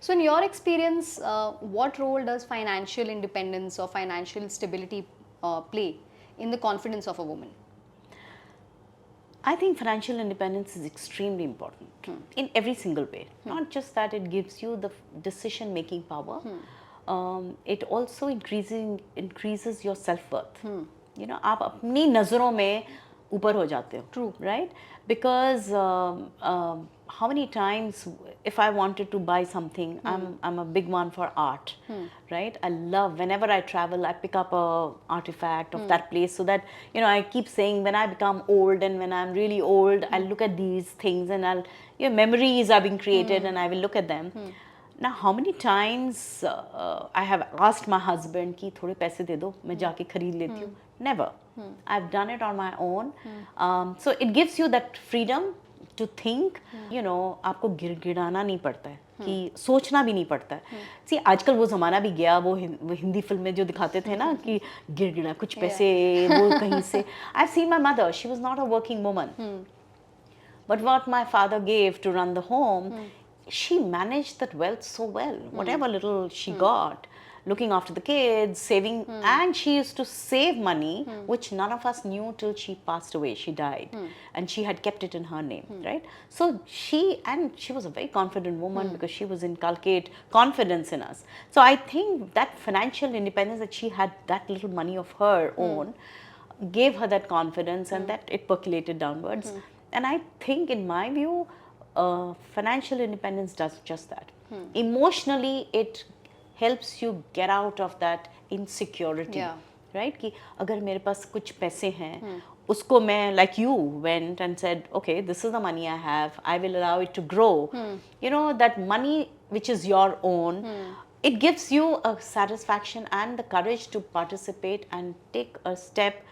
So, in your experience, what role does financial independence or financial stability play in the confidence of a woman? I think financial independence is extremely important in every single way. Not just that it gives you the decision making power, it also increases your self worth. You know, आप अपनी नज़रों में ऊपर हो जाते हो. True. Right? Because how many times if I wanted to buy something, I'm a big one for art, right? I love, whenever I travel, I pick up a artifact of that place, so that, you know, I keep saying when I become old and when I'm really old, I'll look at these things and I'll, you know, memories are being created and I will look at them. Now, how many times I have asked my husband कि थोड़े पैसे दे दो, मैं जाके खरीद लेती हूँ. Never. I've done it on my own. So it gives you that freedom to think. You know, आपको गिड़गिड़ाना नहीं पड़ता है, कि सोचना भी नहीं पड़ता है. See, आजकल वो ज़माना भी गया, वो हिंदी फिल्म में जो दिखाते थे ना कि गिड़गिड़ा कुछ पैसे वो कहीं से. I've seen my mother. She was not a working woman. But what my father gave to run the home, she managed that wealth so well. Whatever little she got, looking after the kids, saving, and she used to save money, which none of us knew till she passed away. She died, and she had kept it in her name, right? So she was a very confident woman because she was inculcate confidence in us. So I think that financial independence, that she had that little money of her own, gave her that confidence, and that it percolated downwards. And I think, in my view, financial independence does just that. Emotionally, it helps you get out of that insecurity. Yeah. Right? कि अगर मेरे पास कुछ पैसे हैं, उसको मैं, like you went and said, okay, this is the money I have, I will allow it to grow. You know, that money which is your own, it gives you a satisfaction and the courage to participate and take a step,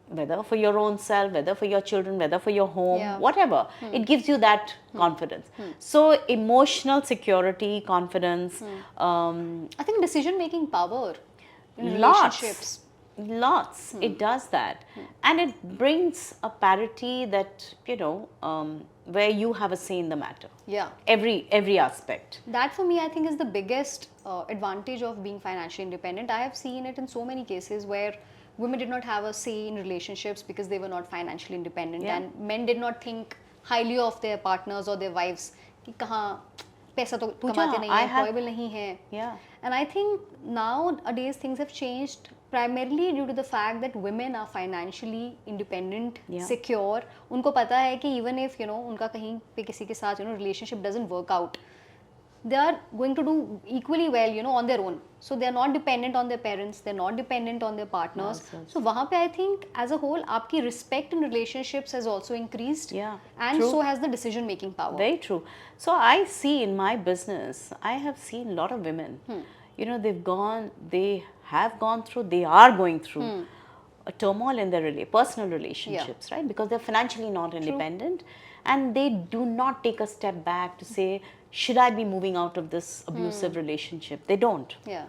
whether for your own self, whether for your children, whether for your home, Yeah. whatever. It gives you that confidence. So emotional security, confidence, I think decision making power in lots, relationships. lots. It does that, and it brings a parity that, you know, where you have a say in the matter. Yeah. Every aspect. That for me, I think, is the biggest advantage of being financially independent. I have seen it in so many cases where women did not have a say in relationships because they were not financially independent, Yeah. and men did not think highly of their partners or their wives कि कहाँ पैसा तो कमाते नहीं I है, have- employable नहीं है. Yeah. And I think nowadays things have changed primarily due to the fact that women are financially independent, Yeah. secure. उनको पता है कि even if, you know, उनका कहीं पे किसी के साथ, you know, relationship doesn't work out, they are going to do equally well, you know, on their own. So they are not dependent on their parents, they're not dependent on their partners. Yes. So वहाँ पे I think as a whole आपकी respect in relationships has also increased. Yeah, And true. so has the decision making power. Very true. So I see in my business, I have seen a lot of women. You know, they have gone through, they are going through a turmoil in their personal relationships, right? Because they're financially not independent, and they do not take a step back to say, should I be moving out of this abusive relationship? They don't, Yeah.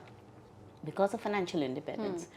because of financial independence.